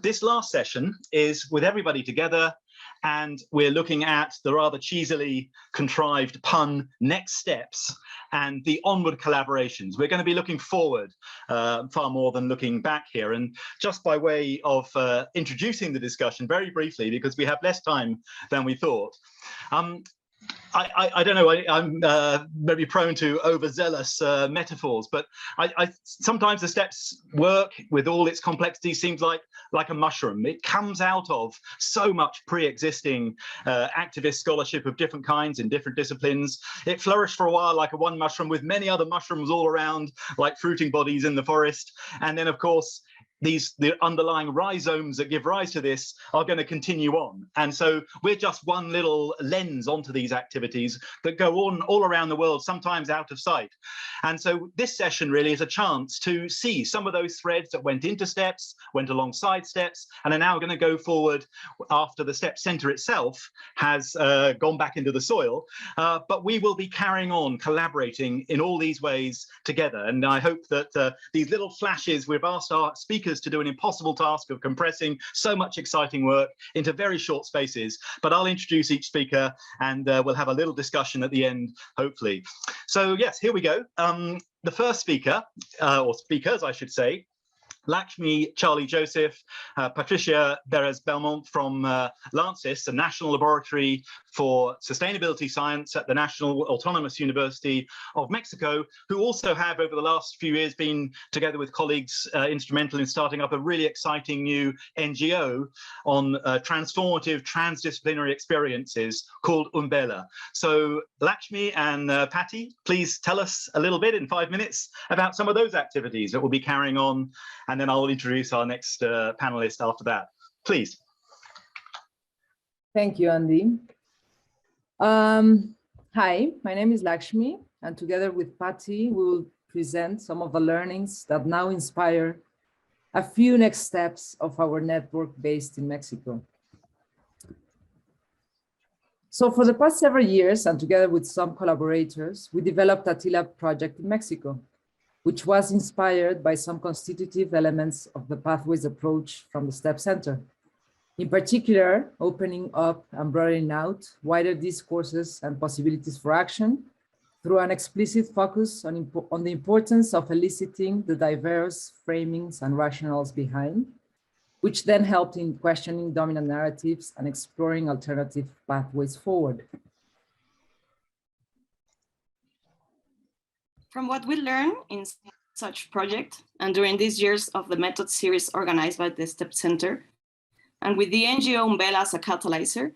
This last session is with everybody together, and we're looking at the rather cheesily contrived pun next steps and the onward collaborations. We're going to be looking forward far more than looking back here. And just by way of introducing the discussion very briefly, because we have less time than we thought, I don't know, I'm maybe prone to overzealous metaphors, but sometimes the steps work with all its complexity seems like a mushroom. It comes out of so much pre-existing activist scholarship of different kinds in different disciplines. It flourished for a while like a one mushroom with many other mushrooms all around, like fruiting bodies in the forest. And then, of course, the underlying rhizomes that give rise to this are going to continue on. And so we're just one little lens onto these activities that go on all around the world, sometimes out of sight. And so this session really is a chance to see some of those threads that went into steps, went alongside steps, and are now going to go forward after the step center itself has gone back into the soil. But we will be carrying on collaborating in all these ways together. And I hope that these little flashes, we've asked our speakers to do an impossible task of compressing so much exciting work into very short spaces, but I'll introduce each speaker and we'll have a little discussion at the end, hopefully. So yes, here we go. The first speaker, or speakers I should say, Lakshmi, Charli-Joseph, Patricia, Perez-Belmont from LANCES, the National Laboratory for Sustainability Science at the National Autonomous University of Mexico, who also have over the last few years been, together with colleagues, instrumental in starting up a really exciting new NGO on transformative transdisciplinary experiences called Umbela. So Lakshmi and Patty, please tell us a little bit in 5 minutes about some of those activities that we'll be carrying on, and then I'll introduce our next panelist after that. Please. Thank you, Andy. Hi, my name is Lakshmi, and together with Patty, we will present some of the learnings that now inspire a few next steps of our network based in Mexico. So for the past several years, and together with some collaborators, we developed Atela project in Mexico, which was inspired by some constitutive elements of the pathways approach from the STEP Center. In particular, opening up and broadening out wider discourses and possibilities for action through an explicit focus on the importance of eliciting the diverse framings and rationales behind, which then helped in questioning dominant narratives and exploring alternative pathways forward. From what we learn in such project and during these years of the method series organized by the STEP Center, and with the NGO Umbela as a catalyzer,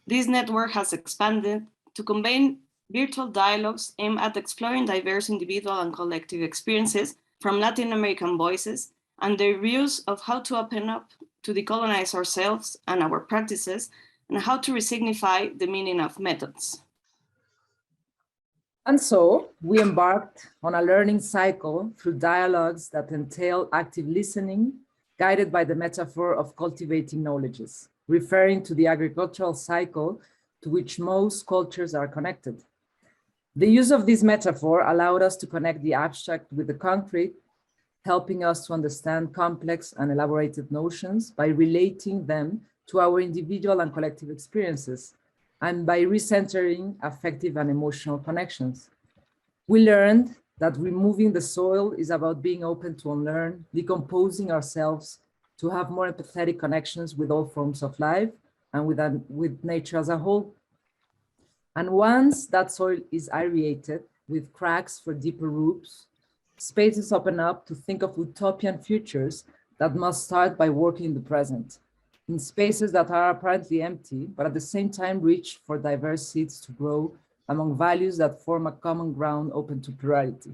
this network has expanded to convene virtual dialogues aimed at exploring diverse individual and collective experiences from Latin American voices and their views of how to open up to decolonize ourselves and our practices, and how to resignify the meaning of methods. And so we embarked on a learning cycle through dialogues that entail active listening, guided by the metaphor of cultivating knowledges, referring to the agricultural cycle to which most cultures are connected. The use of this metaphor allowed us to connect the abstract with the concrete, helping us to understand complex and elaborated notions by relating them to our individual and collective experiences, and by recentering affective and emotional connections. We learned that removing the soil is about being open to unlearn, decomposing ourselves to have more empathetic connections with all forms of life and with nature as a whole. And once that soil is aerated with cracks for deeper roots, spaces open up to think of utopian futures that must start by working in the present, in spaces that are apparently empty, but at the same time reach for diverse seeds to grow among values that form a common ground open to plurality.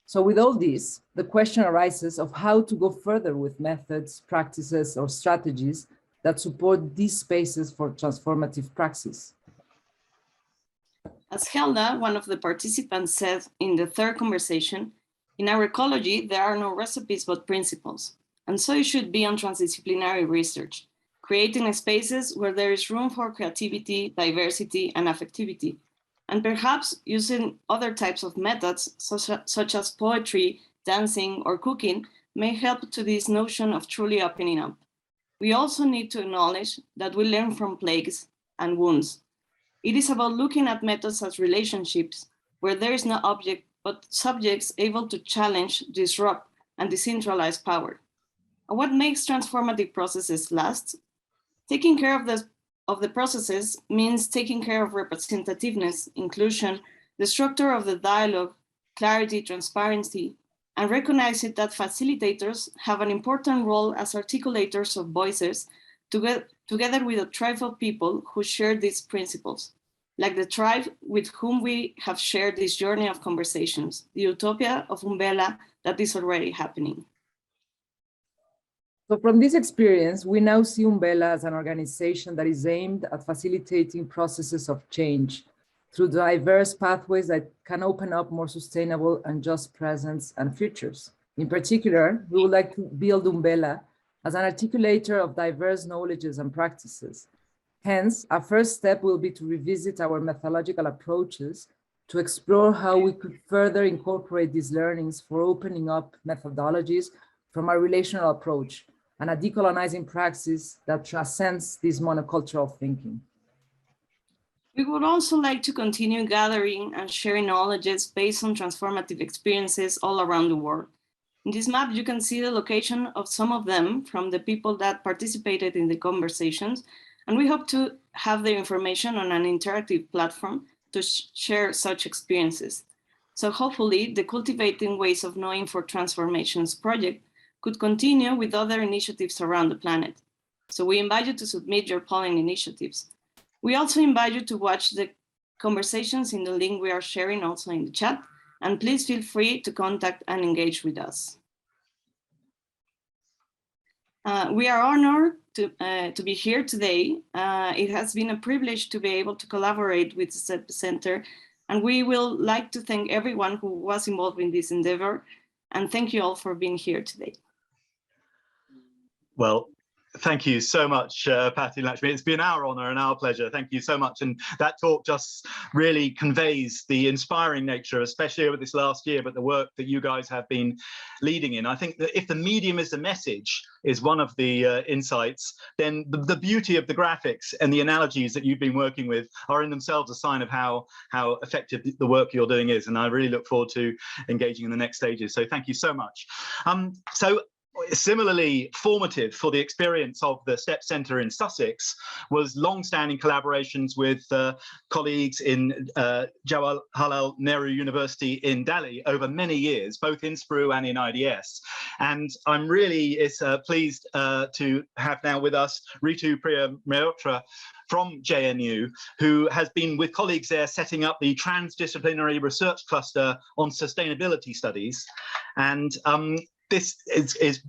So with all this, the question arises of how to go further with methods, practices, or strategies that support these spaces for transformative praxis. As Helda, one of the participants, said in the third conversation, in our ecology, there are no recipes but principles. And so it should be on transdisciplinary research, creating spaces where there is room for creativity, diversity, and affectivity, and perhaps using other types of methods, such as poetry, dancing, or cooking, may help to this notion of truly opening up. We also need to acknowledge that we learn from plagues and wounds. It is about looking at methods as relationships where there is no object, but subjects able to challenge, disrupt, and decentralize power. And what makes transformative processes last? Taking care of the processes means taking care of representativeness, inclusion, the structure of the dialogue, clarity, transparency, and recognizing that facilitators have an important role as articulators of voices together with a tribe of people who share these principles, like the tribe with whom we have shared this journey of conversations, the utopia of Umbela that is already happening. So from this experience, we now see Umbela as an organization that is aimed at facilitating processes of change through diverse pathways that can open up more sustainable and just presents and futures. In particular, we would like to build Umbela as an articulator of diverse knowledges and practices. Hence, our first step will be to revisit our methodological approaches to explore how we could further incorporate these learnings for opening up methodologies from our relational approach and a decolonizing praxis that transcends this monocultural thinking. We would also like to continue gathering and sharing knowledges based on transformative experiences all around the world. In this map, you can see the location of some of them from the people that participated in the conversations, and we hope to have their information on an interactive platform to share such experiences. So hopefully, the Cultivating Ways of Knowing for Transformations project could continue with other initiatives around the planet. So we invite you to submit your polling initiatives. We also invite you to watch the conversations in the link we are sharing also in the chat, and please feel free to contact and engage with us. We are honored to be here today. It has been a privilege to be able to collaborate with the STEP Center, and we will like to thank everyone who was involved in this endeavor, and thank you all for being here today. Well, thank you so much, Patty and Lakshmi. It's been our honor and our pleasure. Thank you so much. And that talk just really conveys the inspiring nature, especially over this last year, but the work that you guys have been leading in. I think that if the medium is the message is one of the insights, then the beauty of the graphics and the analogies that you've been working with are in themselves a sign of how effective the work you're doing is. And I really look forward to engaging in the next stages. So thank you so much. Similarly formative for the experience of the STEP Centre in Sussex was long-standing collaborations with colleagues in Jawaharlal Nehru University in Delhi over many years, both in SPRU and in IDS. And I'm really pleased to have now with us Ritu Priya Mehrotra from JNU, who has been with colleagues there setting up the transdisciplinary research cluster on sustainability studies. And this has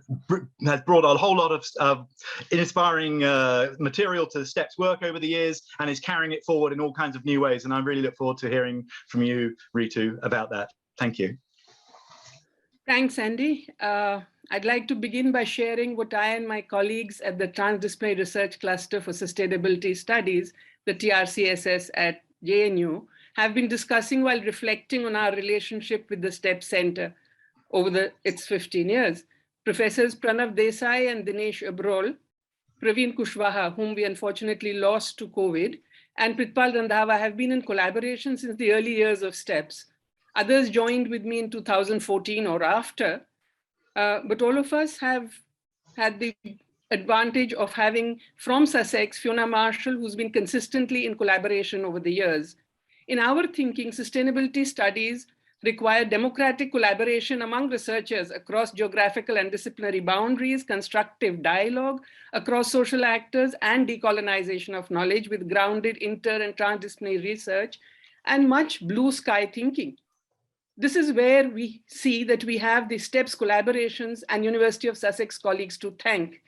brought a whole lot of inspiring material to the STEP's work over the years and is carrying it forward in all kinds of new ways. And I really look forward to hearing from you, Ritu, about that. Thank you. Thanks, Andy. I'd like to begin by sharing what I and my colleagues at the Transdisciplinary Research Cluster for Sustainability Studies, the TRCSS at JNU, have been discussing while reflecting on our relationship with the STEP Center over its 15 years. Professors Pranav Desai and Dinesh Abrol, Praveen Kushwaha, whom we unfortunately lost to COVID, and Pritpal Randhawa have been in collaboration since the early years of STEPS. Others joined with me in 2014 or after, but all of us have had the advantage of having from Sussex, Fiona Marshall, who's been consistently in collaboration over the years. In our thinking, sustainability studies require democratic collaboration among researchers across geographical and disciplinary boundaries, constructive dialogue across social actors, and decolonization of knowledge with grounded inter and transdisciplinary research, and much blue sky thinking. This is where we see that we have the STEPS collaborations and University of Sussex colleagues to thank.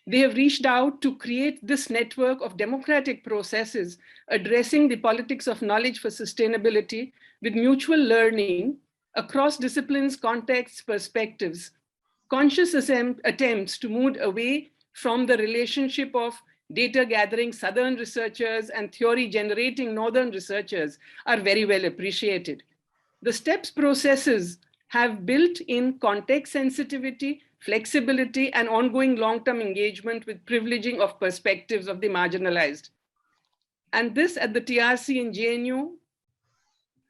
They have reached out to create this network of democratic processes addressing the politics of knowledge for sustainability with mutual learning across disciplines, contexts, perspectives. Conscious attempts to move away from the relationship of data gathering Southern researchers and theory generating Northern researchers are very well appreciated. The STEPS processes have built-in context sensitivity, flexibility, and ongoing long-term engagement with privileging of perspectives of the marginalized. And this at the TRC in JNU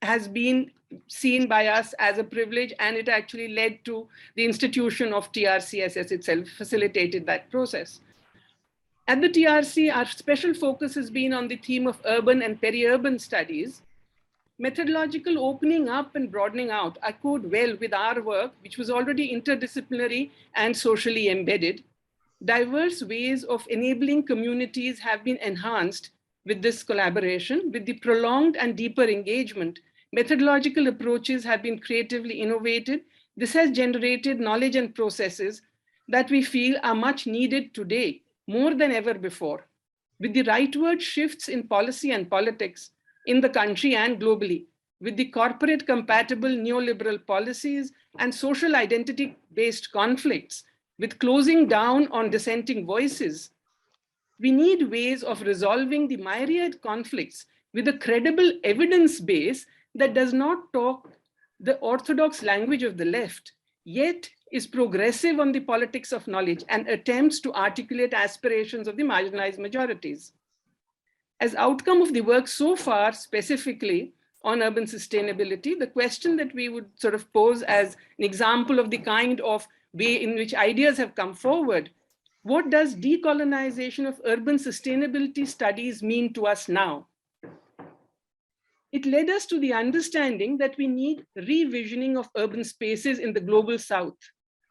has been seen by us as a privilege, and it actually led to the institution of TRCSS itself, facilitated that process. At the TRC, our special focus has been on the theme of urban and peri-urban studies. Methodological opening up and broadening out echoed well with our work, which was already interdisciplinary and socially embedded. Diverse ways of enabling communities have been enhanced with this collaboration. With the prolonged and deeper engagement, methodological approaches have been creatively innovated. This has generated knowledge and processes that we feel are much needed today, more than ever before. With the rightward shifts in policy and politics in the country and globally, with the corporate compatible neoliberal policies and social identity-based conflicts, with closing down on dissenting voices, we need ways of resolving the myriad conflicts with a credible evidence base that does not talk the orthodox language of the left, yet is progressive on the politics of knowledge and attempts to articulate aspirations of the marginalized majorities. As outcome of the work so far, specifically on urban sustainability, the question that we would sort of pose as an example of the kind of way in which ideas have come forward, what does decolonization of urban sustainability studies mean to us now? It led us to the understanding that we need revisioning of urban spaces in the global South.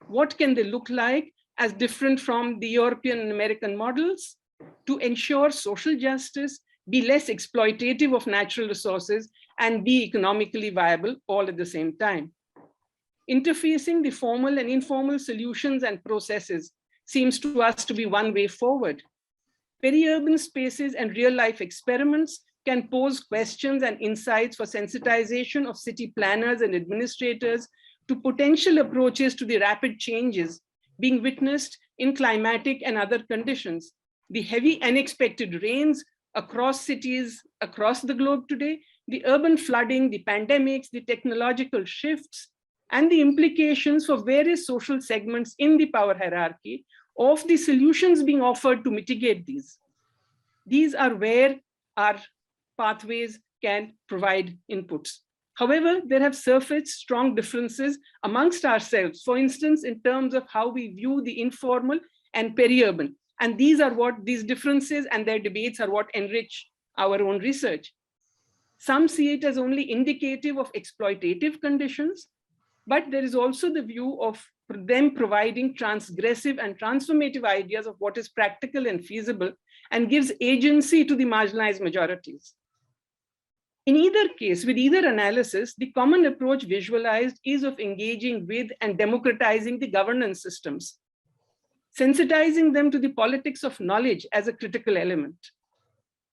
What can they look like as different from the European and American models to ensure social justice, be less exploitative of natural resources, and be economically viable all at the same time? Interfacing the formal and informal solutions and processes seems to us to be one way forward. Peri-urban spaces and real-life experiments can pose questions and insights for sensitization of city planners and administrators to potential approaches to the rapid changes being witnessed in climatic and other conditions. The heavy unexpected rains across cities across the globe today, the urban flooding, the pandemics, the technological shifts, and the implications for various social segments in the power hierarchy of the solutions being offered to mitigate these. These are where our pathways can provide inputs. However, there have surfaced strong differences amongst ourselves, for instance, in terms of how we view the informal and peri-urban. And these are what these differences and their debates are what enrich our own research. Some see it as only indicative of exploitative conditions, but there is also the view of them providing transgressive and transformative ideas of what is practical and feasible and gives agency to the marginalized majorities. In either case, with either analysis, the common approach visualized is of engaging with and democratizing the governance systems, sensitizing them to the politics of knowledge as a critical element.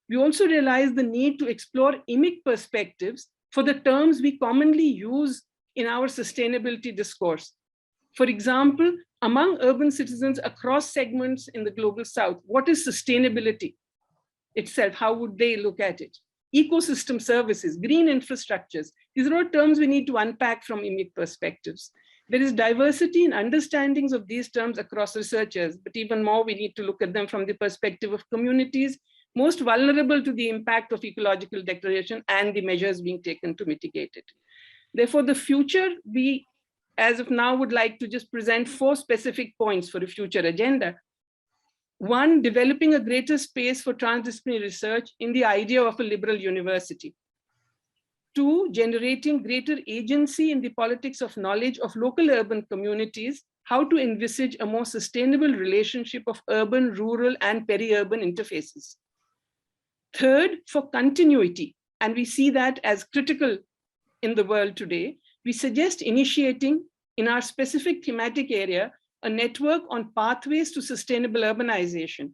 We also realize the need to explore imic perspectives for the terms we commonly use in our sustainability discourse. For example, among urban citizens across segments in the global South, what is sustainability itself? How would they look at it? Ecosystem services, green infrastructures, these are all terms we need to unpack from imic perspectives. There is diversity in understandings of these terms across researchers, but even more, we need to look at them from the perspective of communities most vulnerable to the impact of ecological degradation and the measures being taken to mitigate it. Therefore, the future, we, as of now, would like to just present 4 specific points for a future agenda. 1, developing a greater space for transdisciplinary research in the idea of a liberal university. 2, generating greater agency in the politics of knowledge of local urban communities, how to envisage a more sustainable relationship of urban, rural, and peri-urban interfaces. 3rd, for continuity, and we see that as critical in the world today, we suggest initiating in our specific thematic area a network on pathways to sustainable urbanization,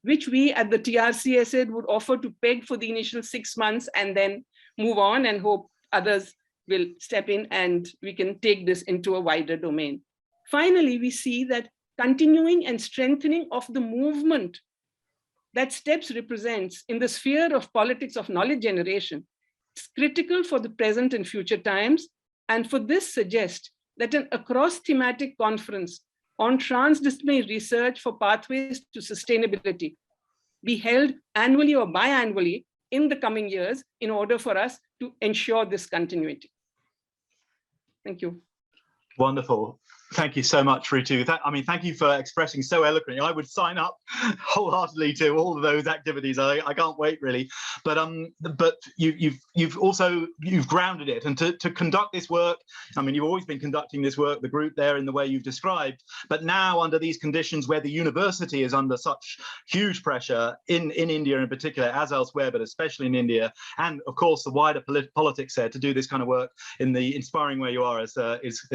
which we at the TRCSA would offer to peg for the initial 6 months and then move on and hope others will step in and we can take this into a wider domain. Finally, we see that continuing and strengthening of the movement that STEPS represents in the sphere of politics of knowledge generation is critical for the present and future times, and for this suggest that an across thematic conference on transdisciplinary research for pathways to sustainability be held annually or biannually in the coming years in order for us to ensure this continuity. Thank you. Wonderful. Thank you so much, Ritu. Thank you for expressing so eloquently. I would sign up wholeheartedly to all of those activities. I can't wait, really. But you've grounded it, and to conduct this work. You've always been conducting this work, the group there, in the way you've described. But now, under these conditions where the university is under such huge pressure in India in particular, as elsewhere, but especially in India, and of course the wider politics there, to do this kind of work in the inspiring way you are is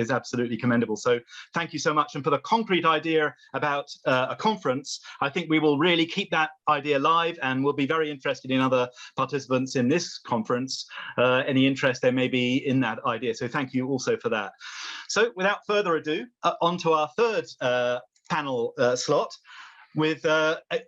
absolutely commendable. So thank you so much. And for the concrete idea about a conference, I think we will really keep that idea live, and we'll be very interested in other participants in this conference, any interest there may be in that idea. So thank you also for that. So without further ado, on to our third panel slot, with,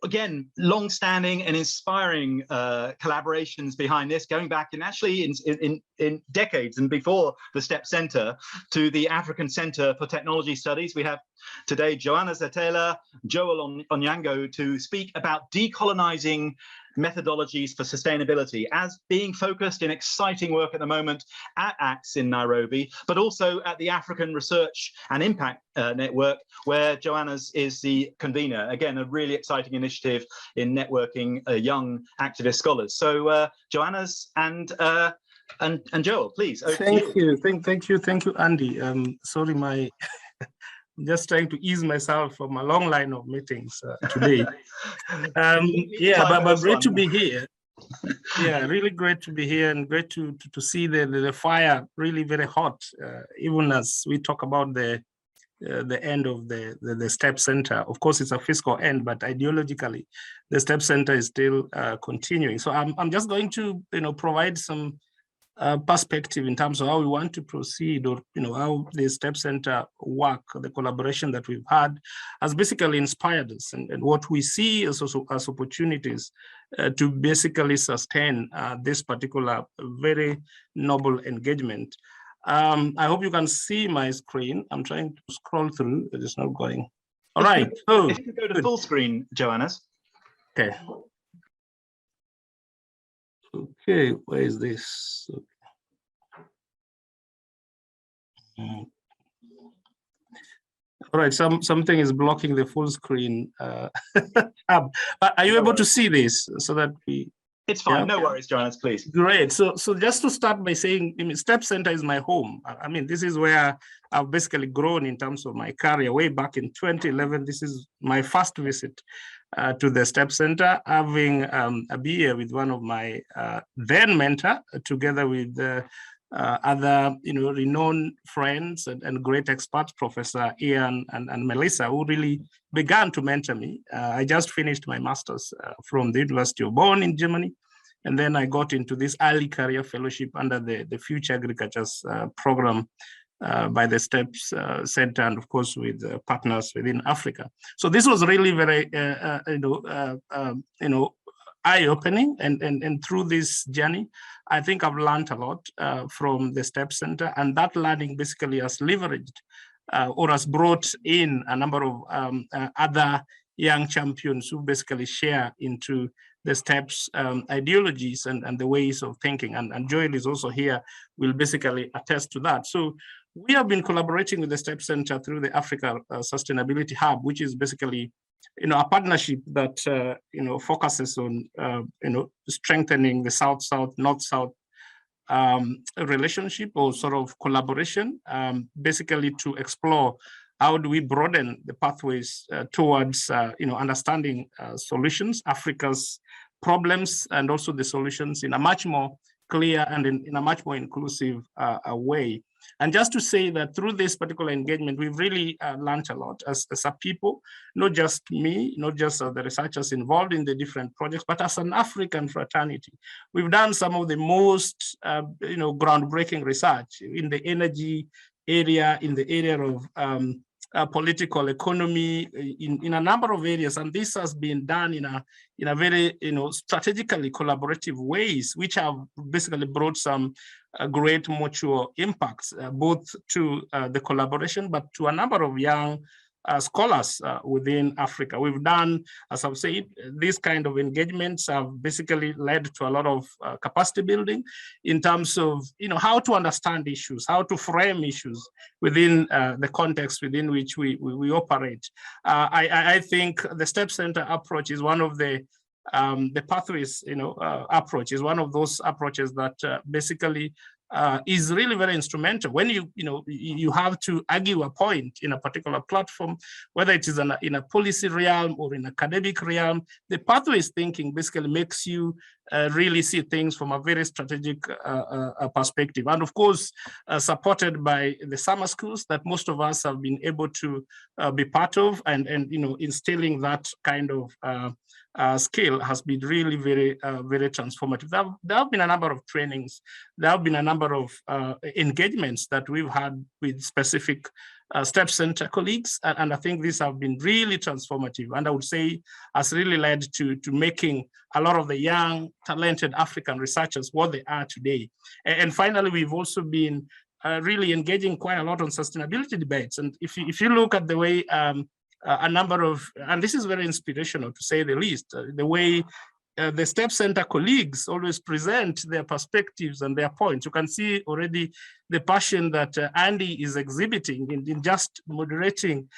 again, long-standing and inspiring collaborations behind this, going back in decades and before the STEP Center to the African Center for Technology Studies. We have today Joanes Atela, Joel Onyango to speak about decolonizing methodologies for sustainability as being focused in exciting work at the moment at ACTS in Nairobi, but also at the African Research and Impact Network, where Joanes is the convener. Again, a really exciting initiative in networking young activist scholars. So Joanes and Joel, please. Thank you, Andy. Sorry, I'm just trying to ease myself from a long line of meetings today. But great to be here. Yeah, really great to be here, and great to see the fire really very hot, even as we talk about the end of the STEP Center. Of course, it's a fiscal end, but ideologically, the STEP Center is still continuing. So I'm just going to provide some perspective in terms of how we want to proceed, or how the STEP Center work, the collaboration that we've had has basically inspired us, and what we see as opportunities to basically sustain this particular very noble engagement. I hope you can see my screen. I'm trying to scroll through, it is not going. All right. If you go to full screen, Joanes. Okay. Okay, where is this? Okay. All right, something is blocking the full screen. Are you able to see this so that we? It's fine, no worries, Joanes, please. Great. So just to start by saying, STEP Center is my home. This is where I've basically grown in terms of my career. Way back in 2011, this is my first visit to the STEP Center, having a beer with one of my then mentor, together with other renowned friends and great experts, Professor Ian and Melissa, who really began to mentor me. I just finished my master's from the University of Bonn in Germany, and then I got into this early career fellowship under the Future Agricultures program by the STEPS Center, and of course with partners within Africa. So this was really very eye-opening, and through this journey, I think I've learned a lot from the STEP Center, and that learning basically has leveraged or has brought in a number of other young champions who basically share into the STEP's ideologies and the ways of thinking. And Joel is also here, will basically attest to that. So we have been collaborating with the STEP Center through the Africa Sustainability Hub, which is basically a partnership that focuses on strengthening the South-South, North-South relationship, or sort of collaboration, basically to explore how do we broaden the pathways towards understanding solutions, Africa's problems, and also the solutions in a much more clear and in a much more inclusive way. And just to say that through this particular engagement, we've really learned a lot as a people, not just me, not just the researchers involved in the different projects, but as an African fraternity. We've done some of the most groundbreaking research in the energy area, in the area of political economy, in a number of areas, and this has been done in a very strategically collaborative ways, which have basically brought some great mutual impacts, both to the collaboration, but to a number of young scholars within Africa. We've done, as I've said, these kind of engagements have basically led to a lot of capacity building in terms of how to understand issues, how to frame issues within the context within which we operate. I think the STEP Center approach is one of the pathways, approach is one of those approaches that basically is really very instrumental. When you have to argue a point in a particular platform, whether it is in a policy realm or in academic realm, the pathways thinking basically makes you really see things from a very strategic perspective. And of course, supported by the summer schools that most of us have been able to be part of, and instilling that kind of skill has been really very transformative. There have been a number of trainings, there have been a number of engagements that we've had with specific STEP Center colleagues, and I think these have been really transformative, and I would say has really led to making a lot of the young, talented African researchers what they are today. And finally, we've also been really engaging quite a lot on sustainability debates. And if you look at the way a number of, and this is very inspirational to say the least, the way the STEP Center colleagues always present their perspectives and their points. You can see already the passion that Andy is exhibiting in just moderating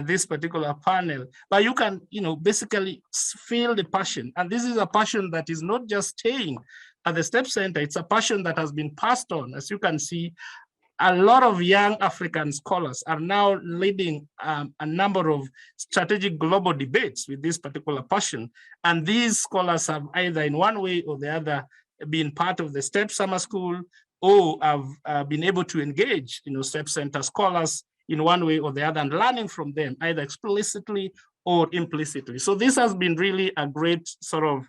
this particular panel. But you can, basically feel the passion. And this is a passion that is not just staying at the STEP Center, it's a passion that has been passed on. As you can see, a lot of young African scholars are now leading a number of strategic global debates with this particular passion. And these scholars have either in one way or the other been part of the STEP Summer School, or have been able to engage STEP Center scholars in one way or the other and learning from them either explicitly or implicitly. So this has been really a great sort of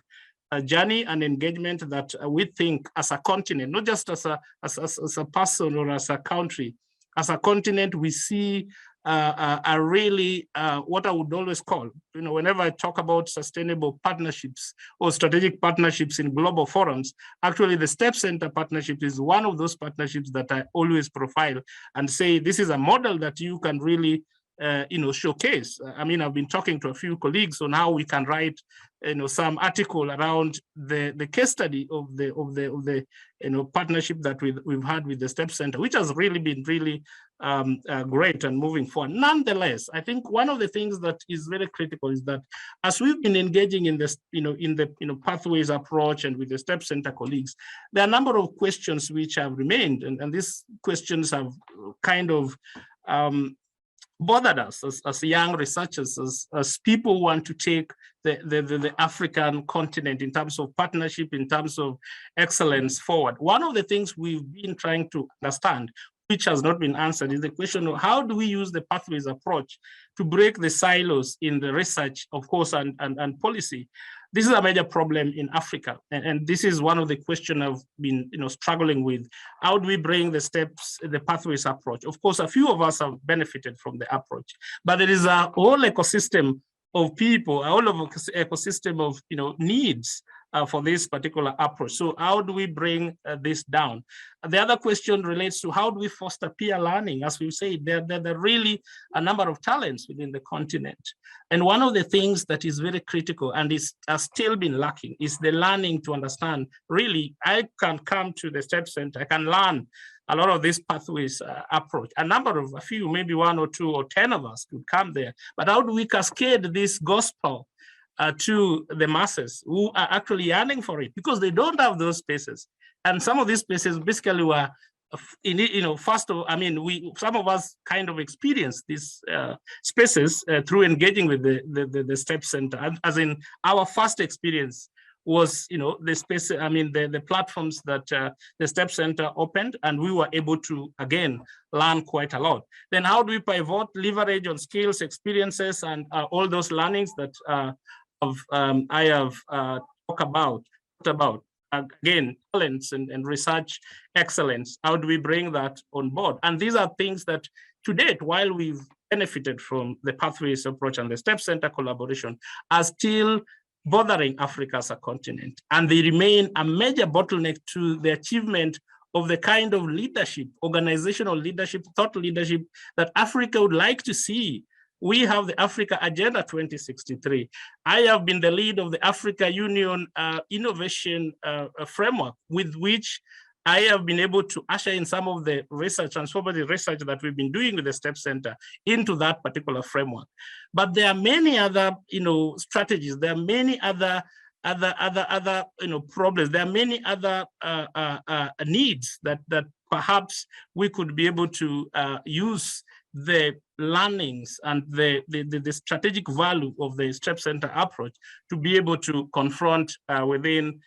a journey and engagement that we think as a continent, not just as a person or as a country, as a continent, we see a really, what I would always call, whenever I talk about sustainable partnerships or strategic partnerships in global forums, actually the STEP Center partnership is one of those partnerships that I always profile and say, this is a model that you can really showcase. I mean, I've been talking to a few colleagues on how we can write, some article around the case study of the partnership that we've had with the STEP Center, which has really been really great and moving forward. Nonetheless, I think one of the things that is very critical is that as we've been engaging in this, in the pathways approach and with the STEP Center colleagues, there are a number of questions which have remained, and these questions have kind of bothered us as young researchers, as people who want to take the African continent in terms of partnership, in terms of excellence forward. One of the things we've been trying to understand, which has not been answered, is the question of how do we use the pathways approach to break the silos in the research, of course, and policy. This is a major problem in Africa, and this is one of the questions I've been struggling with. How do we bring the pathways approach? Of course, a few of us have benefited from the approach, but there is a whole ecosystem of people, a whole ecosystem of needs for this particular approach. So how do we bring this down? The other question relates to how do we foster peer learning? As we say, there are really a number of talents within the continent. And one of the things that is very critical and has still been lacking is the learning to understand, really, I can come to the STEP Center, I can learn a lot of this pathways approach. A few, maybe 1 or 2 or 10 of us could come there. But how do we cascade this gospel to the masses who are actually yearning for it, because they don't have those spaces? And some of these spaces basically were, some of us kind of experienced these spaces through engaging with the STEP Center. As in, our first experience was, the space, the platforms that the STEP Center opened, and we were able to, again, learn quite a lot. Then how do we pivot, leverage on skills, experiences, and all those learnings that I have talked about? Again, talents and research excellence. How do we bring that on board? And these are things that, to date, while we've benefited from the pathways approach and the STEP Center collaboration, are still bothering Africa as a continent. And they remain a major bottleneck to the achievement of the kind of leadership, organizational leadership, thought leadership that Africa would like to see we have the Africa Agenda 2063. I have been the lead of the Africa Union Innovation Framework, with which I have been able to usher in some of the research, transformative research that we've been doing with the STEP Center into that particular framework. But there are many other, strategies. There are many other problems. There are many other needs that perhaps we could be able to use the learnings and the strategic value of the STEP Center approach to be able to confront within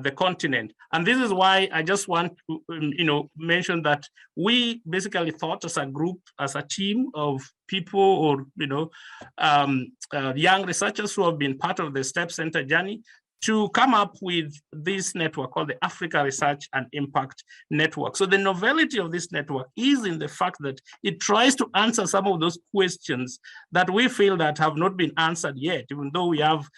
the continent. And this is why I just want to mention that we basically thought as a group, as a team of people, or young researchers who have been part of the STEP Center journey, to come up with this network called the Africa Research and Impact Network. So the novelty of this network is in the fact that it tries to answer some of those questions that we feel that have not been answered yet, even though we have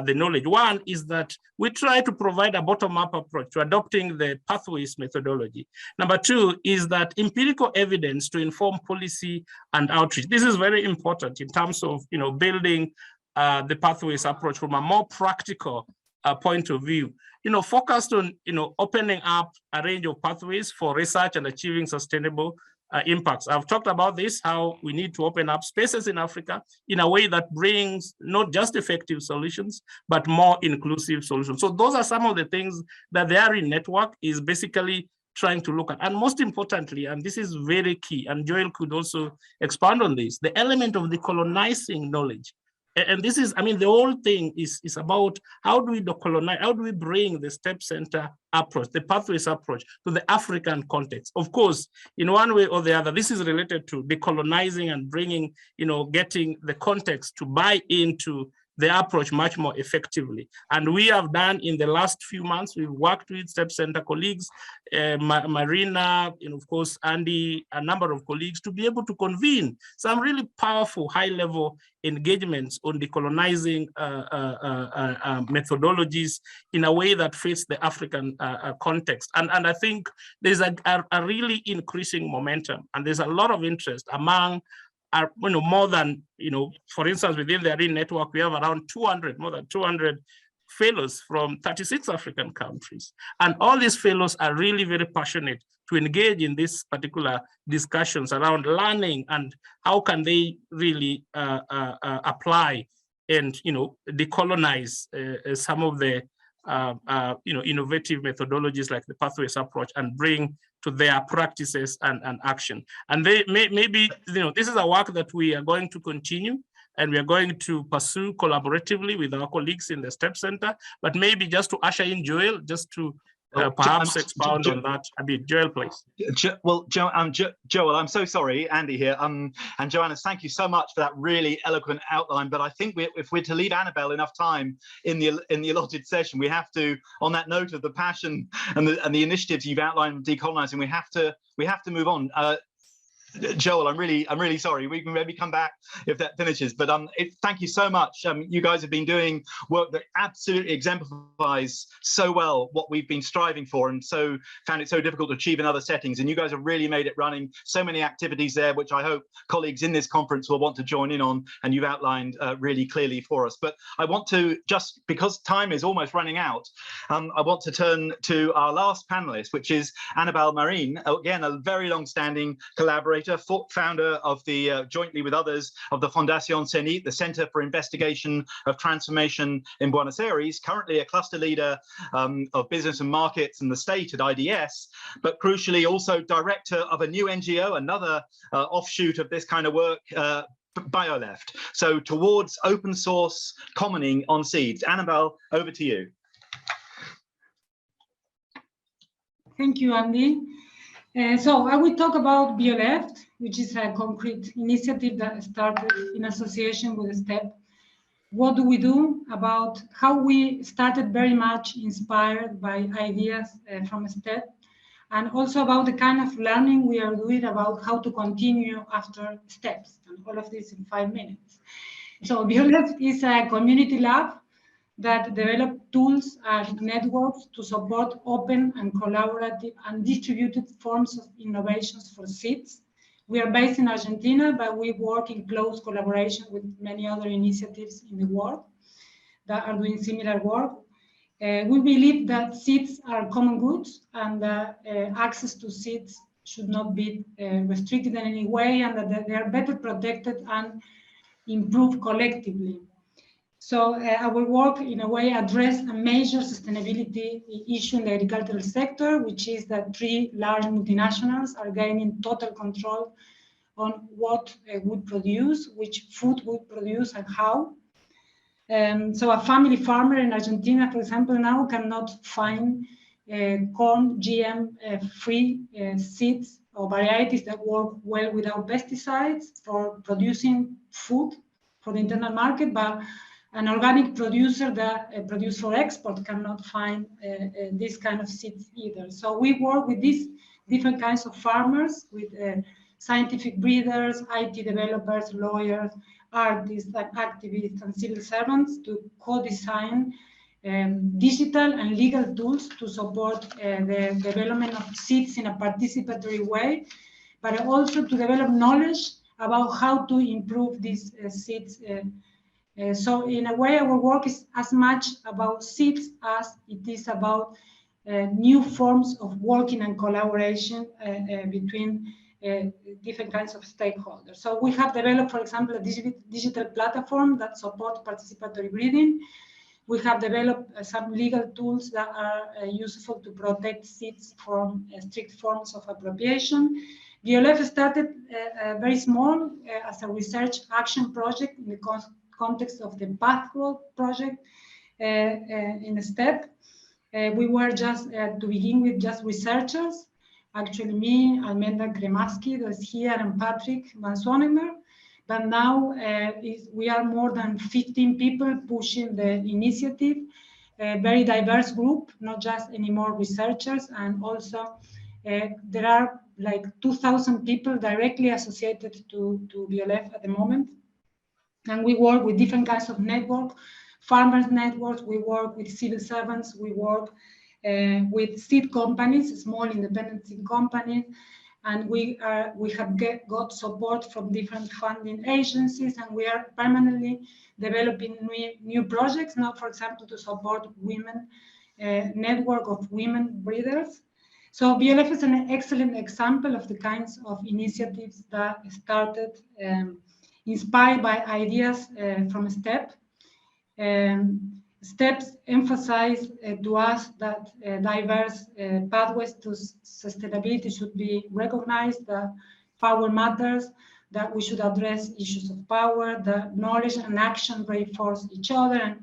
the knowledge. One is that we try to provide a bottom-up approach to adopting the pathways methodology. Number two is that empirical evidence to inform policy and outreach. This is very important in terms of building the pathways approach from a more practical point of view, focused on, opening up a range of pathways for research and achieving sustainable impacts. I've talked about this, how we need to open up spaces in Africa in a way that brings not just effective solutions, but more inclusive solutions. So those are some of the things that the ARIN network is basically trying to look at. And most importantly, and this is very key, and Joel could also expand on this, the element of decolonizing knowledge. And this is, the whole thing is about how do we decolonize, how do we bring the STEP Center approach, the pathways approach, to the African context. Of course, in one way or the other, this is related to decolonizing and bringing, getting the context to buy into the approach much more effectively. And we have done in the last few months, we've worked with STEP Center colleagues, Marina, of course, Andy, a number of colleagues, to be able to convene some really powerful high-level engagements on decolonizing methodologies in a way that fits the African context. And I think there's a really increasing momentum, and there's a lot of interest among more than, for instance, within the ARIN network, we have around more than 200 fellows from 36 African countries. And all these fellows are really very passionate to engage in these particular discussions around learning and how can they really apply and, decolonize some of the, innovative methodologies like the pathways approach and bring to their practices and action. And they maybe, this is a work that we are going to continue, and we are going to pursue collaboratively with our colleagues in the STEP Center, but maybe just to usher in Joel, just to perhaps expound on that a bit. Joel, please. Well, Joel, I'm so sorry, Andy here. And Joanes, thank you so much for that really eloquent outline. But I think if we're to leave Annabelle enough time in the allotted session, we have to, on that note of the passion and the initiatives you've outlined decolonizing, we have to move on. Joel, I'm really sorry. We can maybe come back if that finishes. But thank you so much. You guys have been doing work that absolutely exemplifies so well what we've been striving for, and so found it so difficult to achieve in other settings. And you guys have really made it running. So many activities there, which I hope colleagues in this conference will want to join in on, and you've outlined really clearly for us. But I want to, just because time is almost running out, I want to turn to our last panelist, which is Annabelle Marin, again, a very long-standing collaborator, founder of the, jointly with others, of the Fundación CENIT, the Center for Investigation of Transformation in Buenos Aires, currently a cluster leader of business and markets and the state at IDS, but crucially also director of a new NGO, another offshoot of this kind of work, BioLeft. So towards open source commoning on seeds. Annabelle, over to you. Thank you, Andy. So I will talk about BioLeft, which is a concrete initiative that started in association with STEP. What do we do? About how we started very much inspired by ideas from STEP, and also about the kind of learning we are doing about how to continue after STEPs, and all of this in 5 minutes. So BioLeft is a community lab that develop tools and networks to support open and collaborative and distributed forms of innovations for seeds, We are based in Argentina, but we work in close collaboration with many other initiatives in the world that are doing similar work. We believe that seeds are common goods, and access to seeds should not be restricted in any way, and that they are better protected and improved collectively. So our work, in a way, addressed a major sustainability issue in the agricultural sector, which is that 3 large multinationals are gaining total control on what would produce, which food would produce, and how. So a family farmer in Argentina, for example, now cannot find corn GM-free seeds or varieties that work well without pesticides for producing food for the internal market, but an organic producer that produce for export cannot find this kind of seeds either. So we work with these different kinds of farmers, with scientific breeders, IT developers, lawyers, artists, and activists, and civil servants to co-design digital and legal tools to support the development of seeds in a participatory way, but also to develop knowledge about how to improve these seeds. So in a way, our work is as much about seeds as it is about new forms of working and collaboration between different kinds of stakeholders. So we have developed, for example, a digital platform that supports participatory breeding. We have developed some legal tools that are useful to protect seeds from strict forms of appropriation. BioLeft started very small as a research action project in the context of the Pathway project in a step. We were just, to begin with, just researchers. Actually, me, Almenda Kremaski, that's here, and Patrick Van Swanemer. But now we are more than 15 people pushing the initiative, a very diverse group, not just anymore researchers, and also there are like 2,000 people directly associated to BioLeft at the moment. And we work with different kinds of networks, farmers networks, we work with civil servants, we work with seed companies, small independent seed companies, and we have got support from different funding agencies, and we are permanently developing new projects, now, for example, to support women, network of women breeders. So BioLeft is an excellent example of the kinds of initiatives that started inspired by ideas from STEP. STEPs emphasize to us that diverse pathways to sustainability should be recognized, that power matters, that we should address issues of power, that knowledge and action reinforce each other. And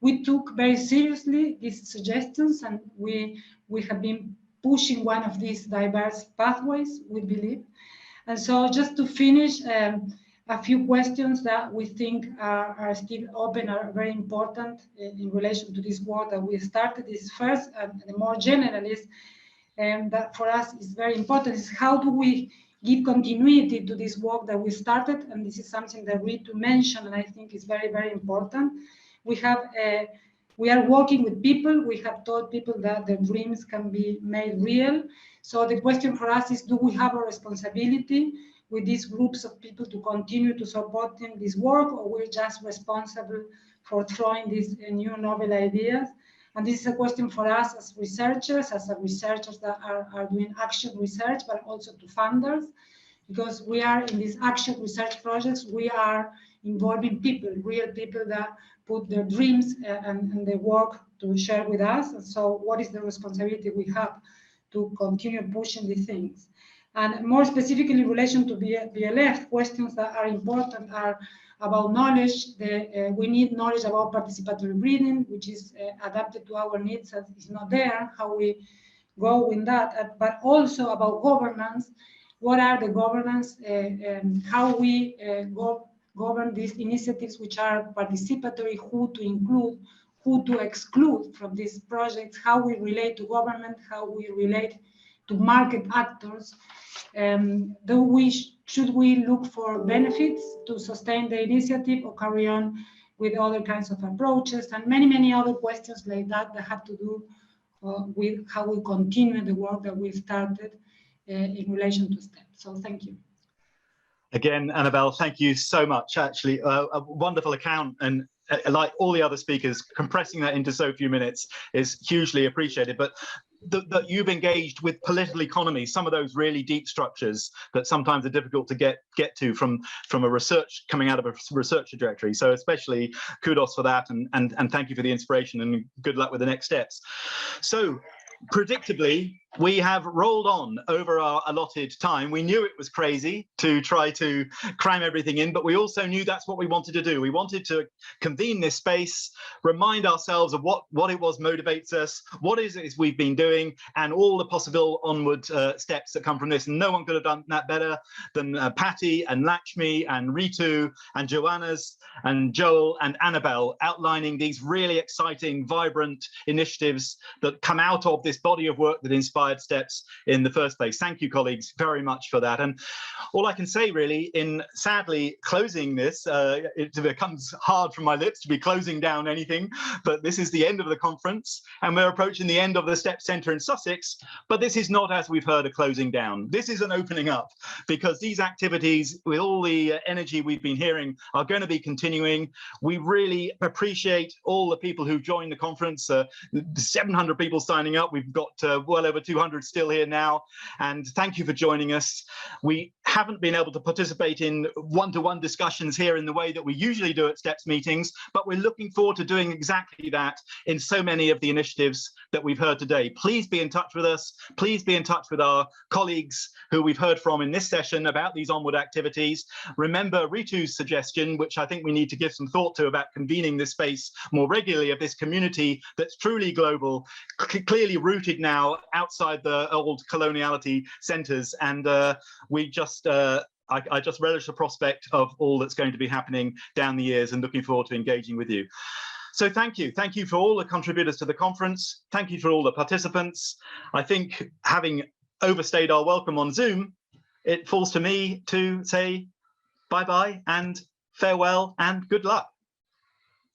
we took very seriously these suggestions, and we have been pushing one of these diverse pathways, we believe. And so just to finish, a few questions that we think are still open, are very important in relation to this work that we started. Is first, and the more general is, that for us is very important, is how do we give continuity to this work that we started? And this is something that Ritu mentioned, and I think is very, very important. We are working with people. We have told people that their dreams can be made real. So the question for us is, do we have a responsibility with these groups of people to continue to support this work, or we're just responsible for throwing these new novel ideas? And this is a question for us as researchers that are doing action research, but also to funders, because we are in these action research projects, we are involving people, real people that put their dreams and their work to share with us. And so what is the responsibility we have to continue pushing these things? And more specifically in relation to BioLeft, questions that are important are about knowledge. We need knowledge about participatory breeding, which is adapted to our needs, as it's not there, how we go with that, but also about governance. What are the governance, how we govern these initiatives which are participatory, who to include, who to exclude from these projects, how we relate to government, how we relate to market actors. Should we look for benefits to sustain the initiative or carry on with other kinds of approaches, and many, many other questions like that that have to do with how we continue the work that we started in relation to STEP. So thank you. Again, Annabelle, thank you so much. Actually, a wonderful account, and like all the other speakers, compressing that into so few minutes is hugely appreciated. But that you've engaged with political economy, some of those really deep structures that sometimes are difficult to get to from a research, coming out of a research trajectory. So especially kudos for that, and thank you for the inspiration, and good luck with the next steps. So predictably, we have rolled on over our allotted time. We knew it was crazy to try to cram everything in, but we also knew that's what we wanted to do. We wanted to convene this space, remind ourselves of what it was motivates us, what is it we've been doing, and all the possible onward steps that come from this. And no one could have done that better than Patty and Lakshmi and Ritu and Joanes and Joel and Annabelle, outlining these really exciting, vibrant initiatives that come out of this body of work that inspired steps in the first place. Thank you, colleagues, very much for that. And all I can say really in sadly closing this, it becomes hard from my lips to be closing down anything, but this is the end of the conference and we're approaching the end of the STEP Centre in Sussex, but this is not, as we've heard, a closing down. This is an opening up, because these activities, with all the energy we've been hearing, are going to be continuing. We really appreciate all the people who joined the conference, 700 people signing up. We've got well over 200 still here now, and thank you for joining us. We haven't been able to participate in one-to-one discussions here in the way that we usually do at STEPS meetings, but we're looking forward to doing exactly that in so many of the initiatives that we've heard today. Please be in touch with us. Please be in touch with our colleagues who we've heard from in this session about these onward activities. Remember Ritu's suggestion, which I think we need to give some thought to, about convening this space more regularly, of this community that's truly global, clearly rooted now outside the old coloniality centres, and we just I just relish the prospect of all that's going to be happening down the years, and looking forward to engaging with you. So thank you for all the contributors to the conference. Thank you for all the participants. I think, having overstayed our welcome on Zoom, it falls to me to say bye-bye and farewell and good luck.